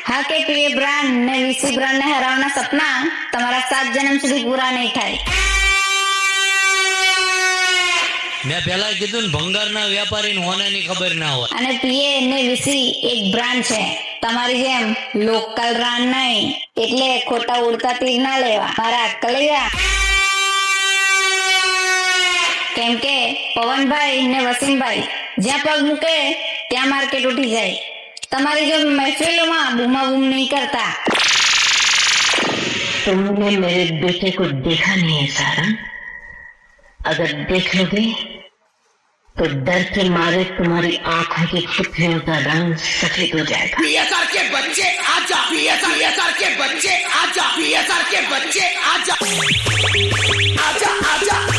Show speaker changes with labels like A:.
A: હા કે પીએ બ્રાન્ડ ને વીસી બ્રાન્ડ ને હરાવવાના સપના તમારા 7 જન્મ સુધી પૂરા નહીં થાય.
B: મેં પેલા કીધું ને, ભંગારના વેપારીને હોનાની ખબર ના હોય.
A: અને પીએ ને વીસી એક બ્રાન્ડ છે, તમારી જેમ લોકલ બ્રાન્ડ નહીં. એટલે ખોટા ઉડતા તીર ના લેવા મારા કલૈયા. કેમ કે પવનભાઈ ને વસીમભાઈ જ્યાં પગ મૂકે ત્યાં માર્કેટ ઉઠી જાય. તમારી જો महफिलों बूमा बूम नहीं करता.
C: तुमने मेरे बेटे को देखा नहीं है सारा. अगर देख लोगे तो डर के मारे तुम्हारी आंखों की पुतलियों का रंग सफेद हो जाएगा.
D: पीएसआर के बच्चे आजा, पीएसआर के बच्चे आजा, पीएसआर के बच्चे आजा, आजा आजा.